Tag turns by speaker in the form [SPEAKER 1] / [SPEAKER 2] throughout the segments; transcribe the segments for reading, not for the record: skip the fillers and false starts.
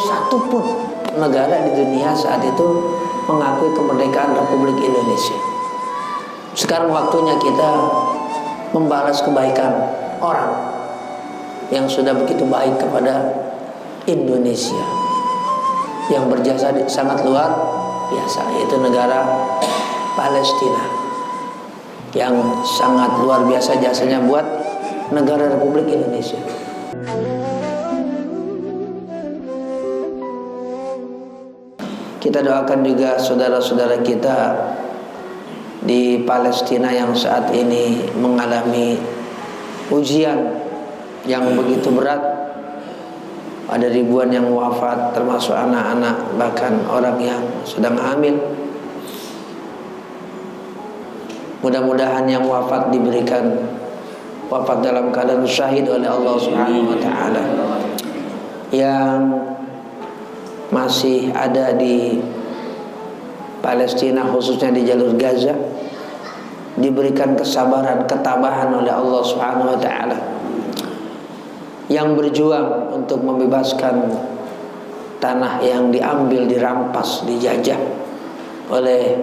[SPEAKER 1] satupun negara di dunia saat itu mengakui kemerdekaan Republik Indonesia. Sekarang waktunya kita membalas kebaikan orang yang sudah begitu baik kepada Indonesia, yang berjasa sangat luar biasa, yaitu negara Palestina yang sangat luar biasa jasanya buat negara Republik Indonesia. Kita doakan juga saudara-saudara kita di Palestina yang saat ini mengalami ujian yang begitu berat. Ada ribuan yang wafat, termasuk anak-anak, bahkan orang yang sedang hamil. Mudah-mudahan yang wafat diberikan wafat dalam keadaan syahid oleh Allah Subhanahu wa taala. Yang masih ada di Palestina, khususnya di jalur Gaza, diberikan kesabaran, ketabahan oleh Allah Subhanahu wa taala, yang berjuang untuk membebaskan tanah yang diambil, dirampas, dijajah oleh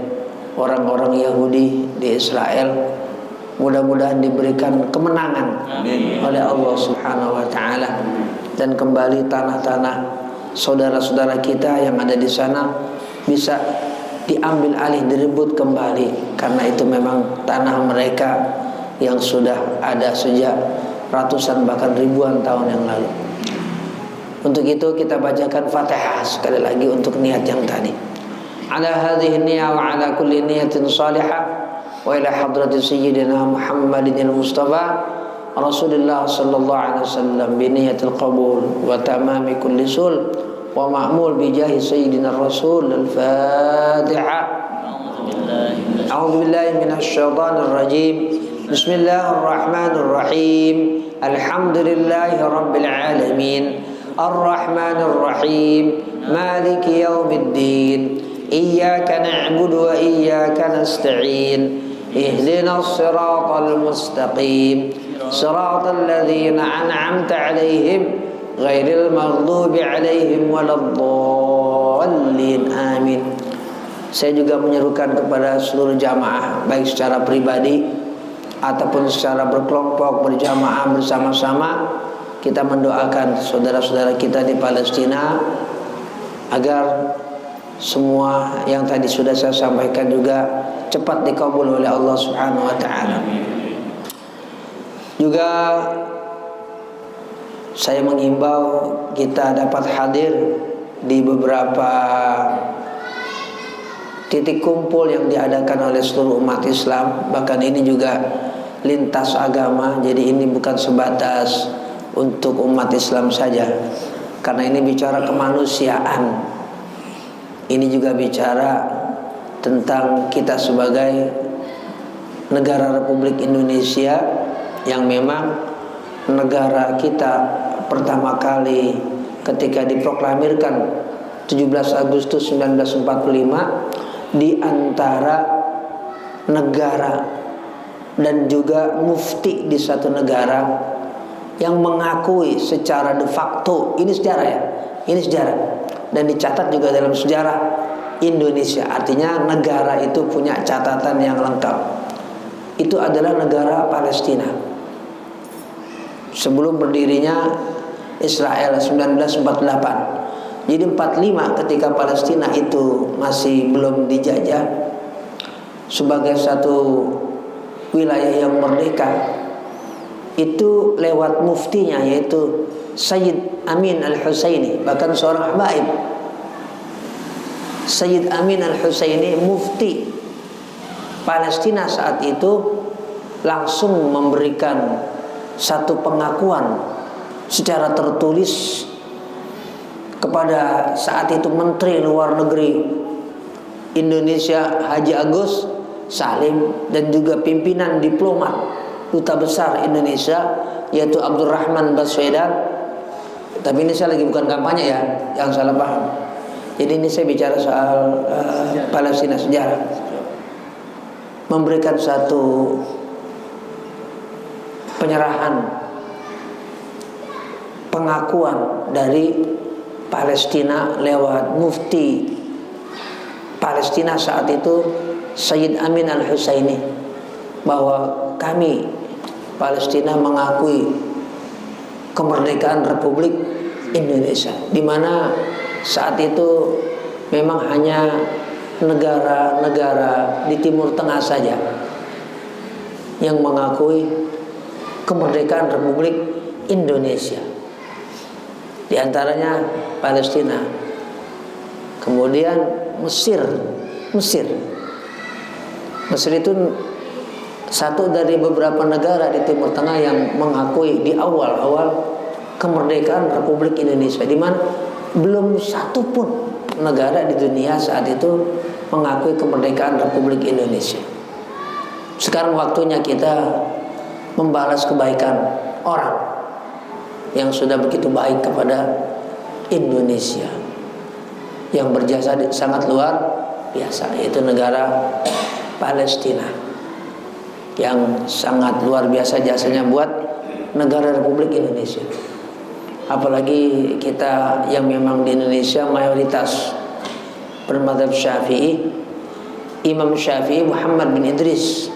[SPEAKER 1] orang-orang Yahudi di Israel. Mudah-mudahan diberikan kemenangan oleh Allah Subhanahu wa taala, dan kembali tanah-tanah saudara-saudara kita yang ada di sana bisa diambil alih, direbut kembali, karena itu memang tanah mereka yang sudah ada sejak ratusan bahkan ribuan tahun yang lalu. Untuk itu kita bacakan Fatihah sekali lagi untuk niat yang tadi. Ala hadhihi niyya wa ala kulli niyatin salihah wa ila hadrati sayyidina Muhammadin al-Mustafa Rasulullah sallallahu alaihi wasallam bi niyatil qabul wa tamami kulli sul wa ma'mul bi jahi sayyidina Rasul. Al-Fatiha. A'udzu billahi minasy syaithanir rajim. Bismillahirrahmanirrahim. Alhamdulillahi rabbil alamin. Arrahmanir rahim. Maliki yaumiddin. Iyyaka na'budu wa iyyaka nasta'in. Ihdinas siratal mustaqim. Siratal ladzina an'amta 'alaihim ghairil maghdubi 'alaihim waladdallin. Amin. Saya juga menyerukan kepada seluruh jamaah, baik secara pribadi ataupun secara berkelompok, berjamaah, bersama-sama, kita mendoakan saudara-saudara kita di Palestina agar semua yang tadi sudah saya sampaikan juga cepat dikabul oleh Allah Subhanahu wa taala. Juga saya menghimbau kita dapat hadir di beberapa titik kumpul yang diadakan oleh seluruh umat Islam. Bahkan ini juga lintas agama, jadi ini bukan sebatas untuk umat Islam saja, karena ini bicara kemanusiaan. Ini juga bicara tentang kita sebagai negara Republik Indonesia, yang memang negara kita pertama kali ketika diproklamirkan 17 Agustus 1945 di antara negara dan juga mufti di satu negara yang mengakui secara de facto. Ini sejarah ya, ini sejarah, dan dicatat juga dalam sejarah Indonesia. Artinya negara itu punya catatan yang lengkap. Itu adalah negara Palestina. Sebelum berdirinya Israel 1948. Jadi 45 ketika Palestina itu masih belum dijajah sebagai satu wilayah yang merdeka, itu lewat muftinya yaitu Sayyid Amin Al-Husaini, bahkan seorang habaib. Sayyid Amin Al-Husaini, mufti Palestina saat itu, langsung memberikan satu pengakuan secara tertulis kepada saat itu Menteri Luar Negeri Indonesia Haji Agus Salim, dan juga pimpinan diplomat Duta Besar Indonesia yaitu Abdurrahman Baswedan. Tapi ini saya lagi bukan kampanye ya, yang salah paham. Jadi ini saya bicara soal Palestina, sejarah. Memberikan satu penyerahan, pengakuan dari Palestina lewat mufti Palestina saat itu Sayyid Amin Al-Husaini, bahwa kami Palestina mengakui kemerdekaan Republik Indonesia, di mana saat itu memang hanya negara-negara di Timur Tengah saja yang mengakui kemerdekaan Republik Indonesia, di antaranya Palestina, kemudian Mesir itu satu dari beberapa negara di Timur Tengah yang mengakui di awal-awal kemerdekaan Republik Indonesia, di mana belum satu pun negara di dunia saat itu mengakui kemerdekaan Republik Indonesia. Sekarang waktunya kita membalas kebaikan orang yang sudah begitu baik kepada Indonesia, yang berjasa sangat luar biasa, yaitu negara Palestina, yang sangat luar biasa jasanya buat negara Republik Indonesia. Apalagi kita yang memang di Indonesia mayoritas bermadzhab Syafi'i. Imam Syafi'i Muhammad bin Idris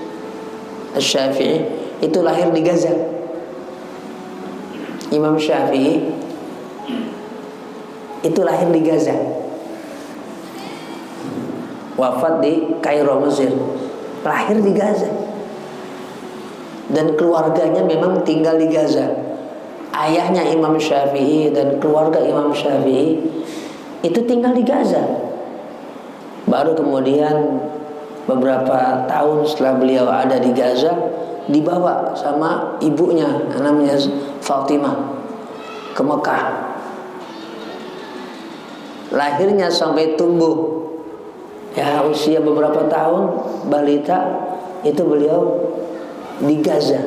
[SPEAKER 1] Asy-Syafi'i itu lahir di Gaza. Imam Syafi'i itu lahir di Gaza, wafat di Kairo, Mesir, lahir di Gaza, dan keluarganya memang tinggal di Gaza. Ayahnya Imam Syafi'i dan keluarga Imam Syafi'i itu tinggal di Gaza. Baru kemudian beberapa tahun setelah beliau ada di Gaza, dibawa sama ibunya namanya Fatimah ke Mekah. Lahirnya sampai tumbuh ya usia beberapa tahun balita itu beliau di Gaza.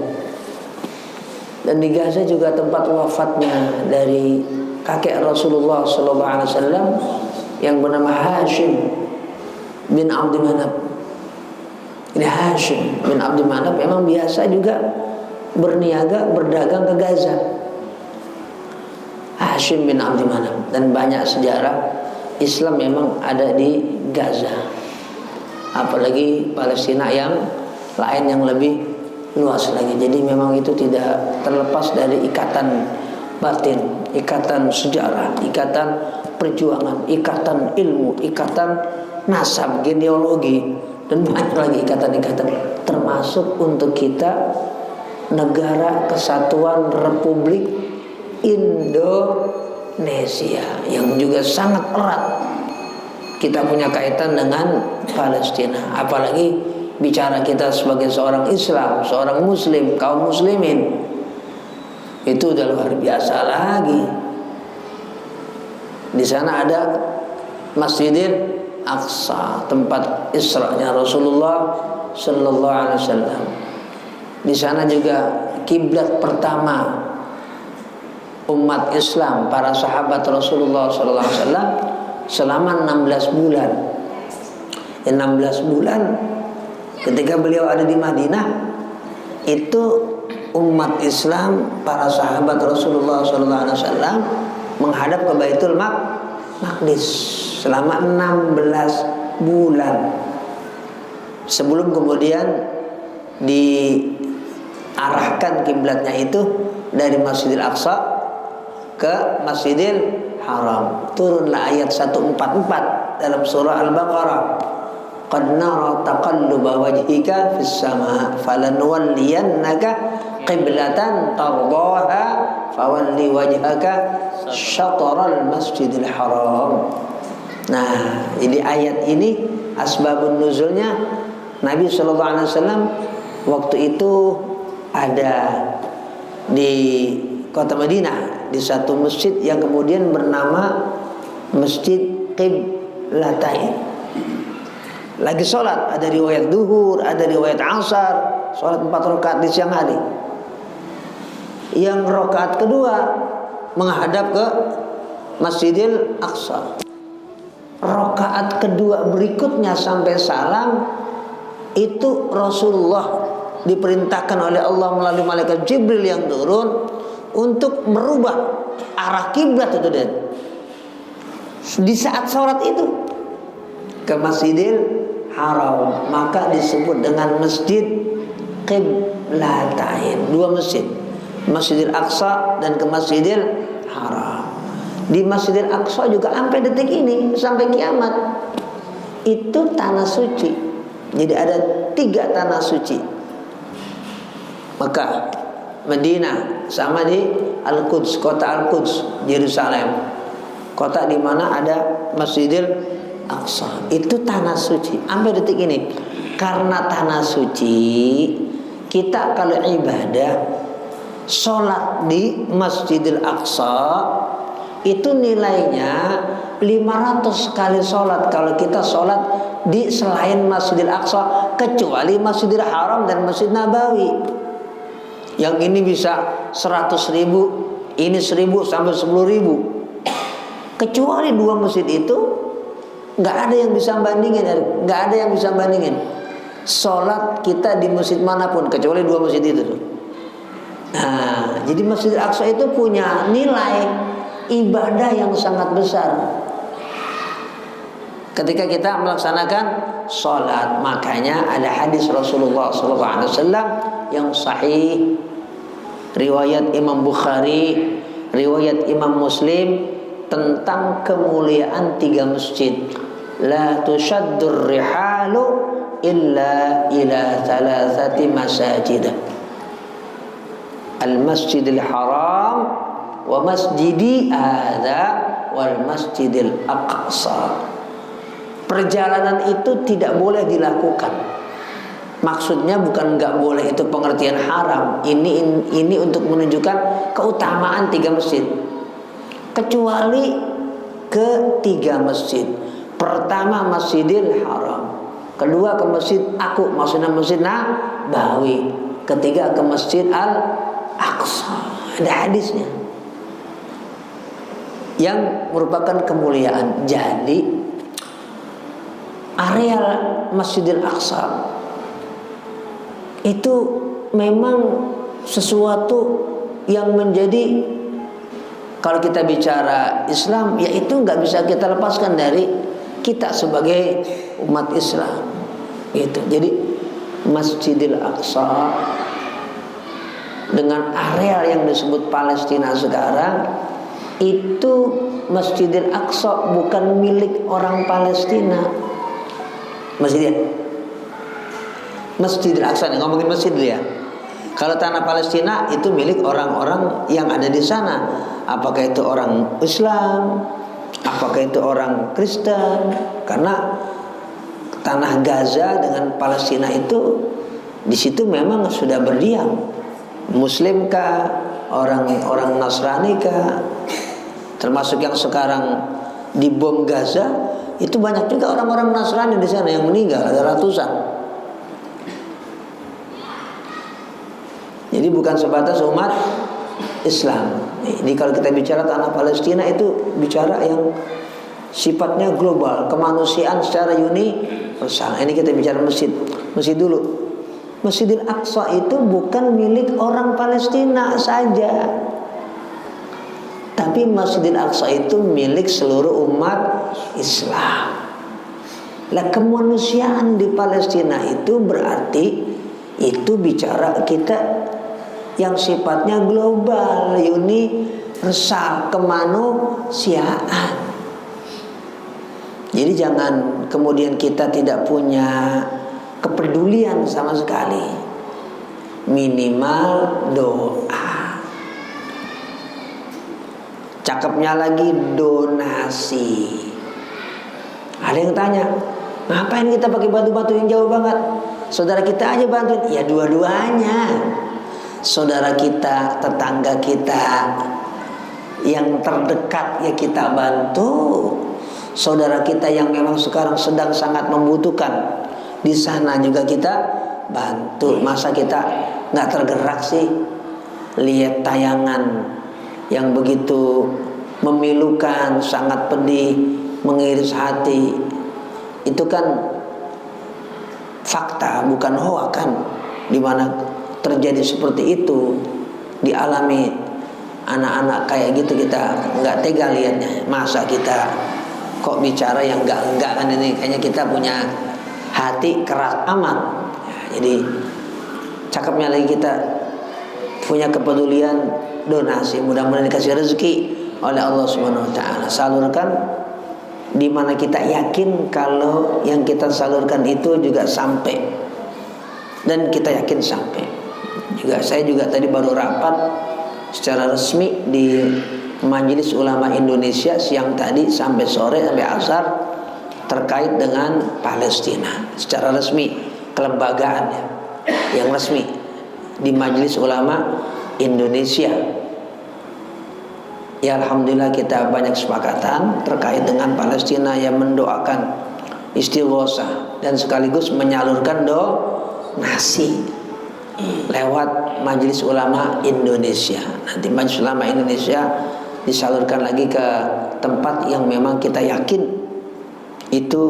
[SPEAKER 1] Dan di Gaza juga tempat wafatnya dari kakek Rasulullah SAW yang bernama Hashim bin Abdul Manaf. Ini Hashim bin Abdul Manaf memang biasa juga berniaga berdagang ke Gaza. Hashim bin Abdul Manaf, dan banyak sejarah Islam memang ada di Gaza. Apalagi Palestina yang lain yang lebih luas lagi. Jadi memang itu tidak terlepas dari ikatan batin, ikatan sejarah, ikatan perjuangan, ikatan ilmu, ikatan nasab, genealogi, dan banyak lagi ikatan-ikatan, termasuk untuk kita negara kesatuan Republik Indonesia yang juga sangat erat kita punya kaitan dengan Palestina. Apalagi bicara kita sebagai seorang Islam, seorang Muslim, kaum muslimin, itu udah luar biasa lagi. Di sana ada Masjidil Aqsa, tempat Isra-nya Rasulullah Sallallahu Alaihi Wasallam. Di sana juga kiblat pertama umat Islam, para sahabat Rasulullah Sallallahu Alaihi Wasallam selama 16 bulan. 16 bulan ketika beliau ada di Madinah, itu umat Islam, para sahabat Rasulullah SAW menghadap ke Baitul Maqdis selama 16 bulan. Sebelum kemudian diarahkan kiblatnya itu dari Masjidil Aqsa ke Masjidil Haram. Turunlah ayat 144 dalam surah Al-Baqarah. Qad nara taqalluba wajhika fis sama falanwalliyannaka qiblatan tardaha fawalli wajhaka syatral masjidil haram. Nah, jadi ayat ini asbabun nuzulnya, Nabi SAW waktu itu ada di kota Madinah, di satu masjid yang kemudian bernama Masjid Qiblatain. Lagi sholat, ada riwayat duhur, ada riwayat asar, sholat 4 rakaat di siang hari. Yang rakaat kedua menghadap ke Masjidil Aqsa. Rakaat kedua berikutnya sampai salam itu Rasulullah diperintahkan oleh Allah melalui malaikat Jibril yang turun untuk merubah arah kiblat itu, dan di saat sholat itu ke Masjidil Haram, maka disebut dengan Masjid Qiblatain, dua masjid, Masjidil Aqsa dan ke Masjidil Haram. Di Masjidil Aqsa juga sampai detik ini, sampai kiamat, itu tanah suci. Jadi ada 3 tanah suci, Mekah, Madinah, sama di Al-Quds, kota Al-Quds, Yerusalem, kota di mana ada Masjidil Aqsa. Itu tanah suci sampai detik ini. Karena tanah suci, kita kalau ibadah sholat di Masjidil Aqsa itu nilainya 500 kali sholat kalau kita sholat di selain Masjidil Aqsa, kecuali Masjidil Haram dan Masjid Nabawi. Yang ini bisa 100.000, ini 1.000 sampai 10.000. Kecuali 2 masjid itu nggak ada yang bisa bandingin, nggak ada yang bisa bandingin sholat kita di masjid manapun kecuali 2 masjid itu. Nah, jadi Masjidil Aqsa itu punya nilai ibadah yang sangat besar ketika kita melaksanakan sholat. Makanya ada hadis Rasulullah SAW yang sahih, riwayat Imam Bukhari, riwayat Imam Muslim, tentang kemuliaan 3 masjid. La tushaddur rihalu illa ila 3 masajid. Al-Masjidil Haram wa masjidi hadza wal Masjidil Aqsa. Perjalanan itu tidak boleh dilakukan. Maksudnya bukan nggak boleh, itu pengertian haram. Ini untuk menunjukkan keutamaan 3 masjid. Kecuali ke 3 masjid. Pertama Masjidil Haram, kedua ke Masjid maksudnya Masjid Nabawi, ketiga ke Masjid Al-Aqsa. Ada hadisnya yang merupakan kemuliaan. Jadi areal Masjidil Aqsa itu memang sesuatu yang menjadi, kalau kita bicara Islam, yaitu nggak bisa kita lepaskan dari kita sebagai umat Islam. Gitu. Jadi Masjidil Aqsa dengan areal yang disebut Palestina sekarang, itu Masjidil Aqsa bukan milik orang Palestina. Masjidil Aqsa nih, ngomongin masjid dulu ya. Kalau tanah Palestina itu milik orang-orang yang ada di sana. Apakah itu orang Islam, apakah itu orang Kristen? Karena tanah Gaza dengan Palestina itu di situ memang sudah berdiam. Muslim kah, orang Nasrani kah? Termasuk yang sekarang dibom Gaza, itu banyak juga orang-orang Nasrani di sana yang meninggal, ada ratusan. Jadi bukan sebatas umat Islam. Jadi kalau kita bicara tanah Palestina itu bicara yang sifatnya global, kemanusiaan secara universal. Ini kita bicara masjid dulu. Masjidil Aqsa itu bukan milik orang Palestina saja, tapi Masjidil Aqsa itu milik seluruh umat Islam. Lah kemanusiaan di Palestina itu berarti itu bicara kita yang sifatnya global, universal, kemanusiaan. Jadi jangan kemudian kita tidak punya kepedulian sama sekali. Minimal doa. Cakepnya lagi donasi. Ada yang tanya, ngapain kita pakai batu-batu yang jauh banget? Saudara kita aja bantuin. Ya dua-duanya. Saudara kita, tetangga kita yang terdekat ya kita bantu. Saudara kita yang memang sekarang sedang sangat membutuhkan, di sana juga kita bantu. Masa kita nggak tergerak sih lihat tayangan yang begitu memilukan, sangat pedih, mengiris hati? Itu kan fakta, bukan hoak kan, di mana terjadi seperti itu, dialami anak-anak kayak gitu. Kita nggak tega lihatnya. Masa kita kok bicara yang enggak kan, ini kayaknya kita punya hati keras amat. Jadi cakepnya lagi kita punya kepedulian donasi, mudah-mudahan dikasih rezeki oleh Allah Subhanahu wa taala. Salurkan di mana kita yakin kalau yang kita salurkan itu juga sampai, dan kita yakin sampai. Saya juga tadi baru rapat secara resmi di Majelis Ulama Indonesia siang tadi sampai sore, sampai asar, terkait dengan Palestina secara resmi, kelembagaan yang resmi di Majelis Ulama Indonesia. Ya alhamdulillah kita banyak kesepakatan terkait dengan Palestina, yang mendoakan istighosah dan sekaligus menyalurkan donasi lewat Majelis Ulama Indonesia. Nanti Majelis Ulama Indonesia disalurkan lagi ke tempat yang memang kita yakin itu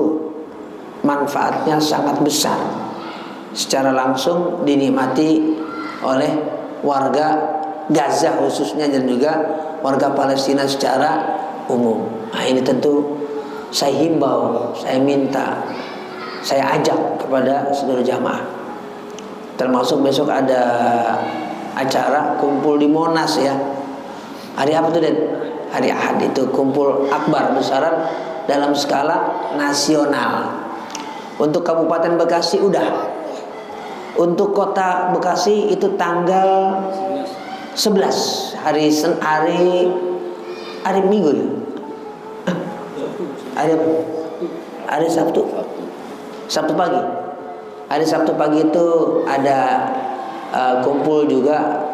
[SPEAKER 1] manfaatnya sangat besar, secara langsung dinikmati oleh warga Gaza khususnya, dan juga warga Palestina secara umum. Nah ini tentu saya himbau, saya minta, saya ajak kepada seluruh jamaah, termasuk besok ada acara kumpul di Monas ya. Hari apa tuh Den? Hari Ahad itu kumpul akbar besaran dalam skala nasional. Untuk Kabupaten Bekasi udah. Untuk Kota Bekasi itu tanggal 11 hari Minggu ya. Hari Sabtu. Sabtu pagi. Hari Sabtu pagi itu ada kumpul juga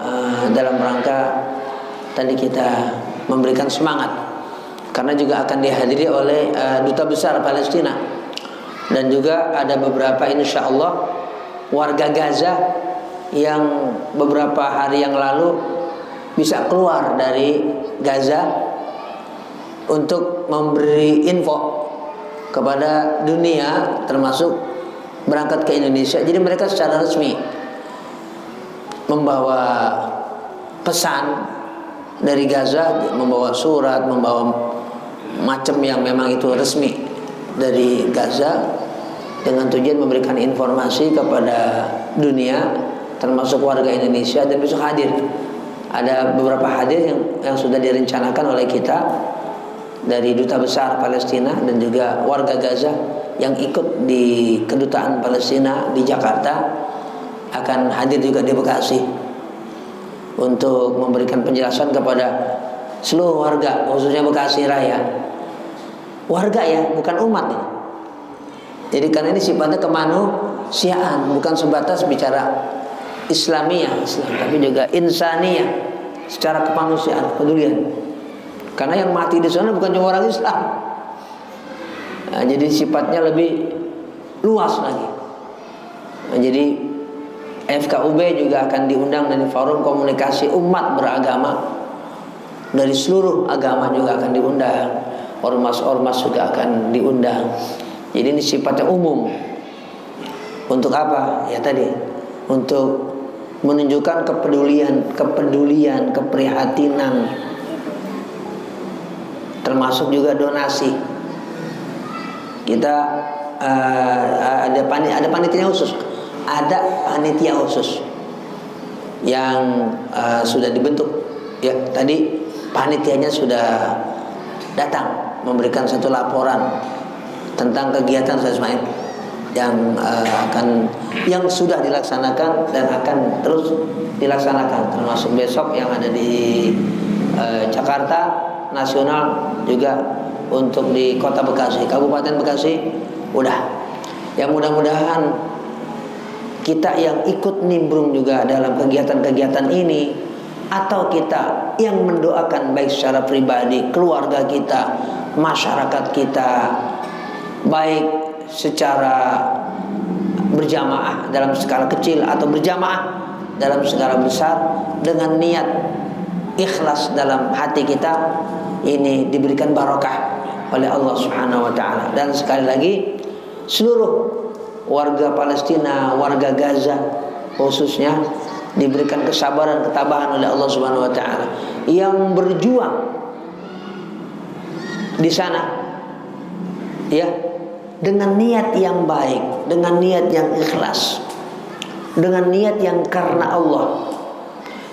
[SPEAKER 1] dalam rangka tadi kita memberikan semangat, karena juga akan dihadiri oleh Duta Besar Palestina, dan juga ada beberapa insya Allah warga Gaza yang beberapa hari yang lalu bisa keluar dari Gaza untuk memberi info kepada dunia, termasuk berangkat ke Indonesia. Jadi mereka secara resmi membawa pesan dari Gaza, membawa surat, membawa macam yang memang itu resmi dari Gaza, dengan tujuan memberikan informasi kepada dunia, termasuk warga Indonesia, dan besok hadir. Ada beberapa hadir yang sudah direncanakan oleh kita dari Duta Besar Palestina dan juga warga Gaza yang ikut di Kedutaan Palestina di Jakarta, akan hadir juga di Bekasi untuk memberikan penjelasan kepada seluruh warga, khususnya Bekasi Raya. Warga ya, bukan umat ya. Jadi karena ini sifatnya kemanusiaan, bukan sebatas bicara Islamiyah, tapi juga insaniyah, secara kemanusiaan, pedulian. Karena yang mati di sana bukan cuma orang Islam. Nah, jadi sifatnya lebih luas lagi. Nah, jadi FKUB juga akan diundang dari forum komunikasi umat beragama, dari seluruh agama juga akan diundang, ormas-ormas juga akan diundang. Jadi ini sifatnya umum. Untuk apa? Ya tadi, untuk menunjukkan kepedulian, keprihatinan, termasuk juga donasi. Kita ada panitia khusus. Ada panitia khusus yang sudah dibentuk. Ya, tadi panitianya sudah datang memberikan satu laporan tentang kegiatan Ustaz Ismail yang sudah dilaksanakan dan akan terus dilaksanakan, termasuk besok yang ada di Jakarta nasional, juga untuk di Kota Bekasi, Kabupaten Bekasi udah. Yang mudah-mudahan kita yang ikut nimbrung juga dalam kegiatan-kegiatan ini, atau kita yang mendoakan baik secara pribadi, keluarga kita, masyarakat kita, baik secara berjamaah dalam skala kecil atau berjamaah dalam skala besar, dengan niat ikhlas dalam hati kita, ini diberikan barokah oleh Allah Subhanahu wa taala. Dan sekali lagi, seluruh warga Palestina, warga Gaza khususnya, diberikan kesabaran, ketabahan oleh Allah Subhanahu wa taala, yang berjuang di sana ya, dengan niat yang baik, dengan niat yang ikhlas, dengan niat yang karena Allah.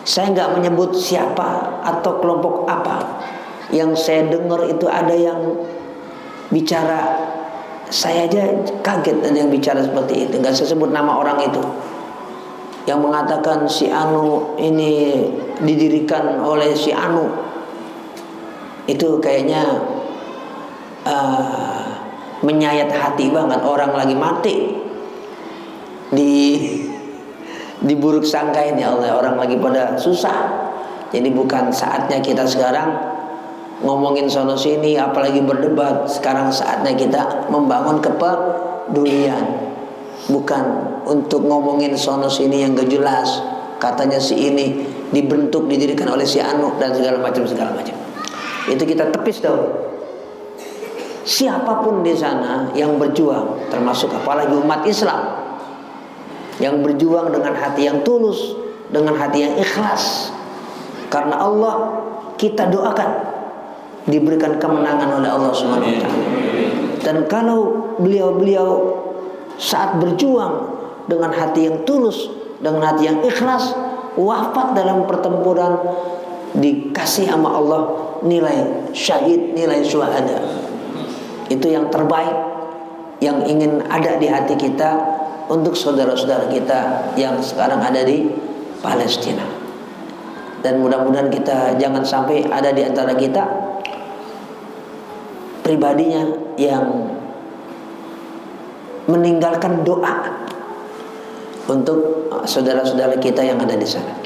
[SPEAKER 1] Saya nggak menyebut siapa atau kelompok apa. Yang saya dengar itu ada yang bicara, saya aja kaget ada yang bicara seperti itu. Nggak saya sebut nama orang itu, yang mengatakan si Anu ini didirikan oleh si Anu. Itu kayaknya menyayat hati banget. Orang lagi mati diburuk sangkain, ya Allah, orang lagi pada susah. Jadi bukan saatnya kita sekarang ngomongin sono sini, apalagi berdebat. Sekarang saatnya kita membangun kepedulian, bukan untuk ngomongin sono sini yang gak jelas. Katanya si ini dibentuk, didirikan oleh si Anu dan segala macam. Itu kita tepis dahulu. Siapapun di sana yang berjuang, termasuk apalagi umat Islam yang berjuang dengan hati yang tulus, dengan hati yang ikhlas karena Allah, kita doakan diberikan kemenangan oleh Allah Subhanahu wa taala. Dan kalau beliau-beliau saat berjuang dengan hati yang tulus, dengan hati yang ikhlas, wafat dalam pertempuran, dikasih sama Allah nilai syahid, nilai syuhada. Itu yang terbaik yang ingin ada di hati kita untuk saudara-saudara kita yang sekarang ada di Palestina. Dan mudah-mudahan kita jangan sampai ada di antara kita pribadinya yang meninggalkan doa untuk saudara-saudara kita yang ada di sana.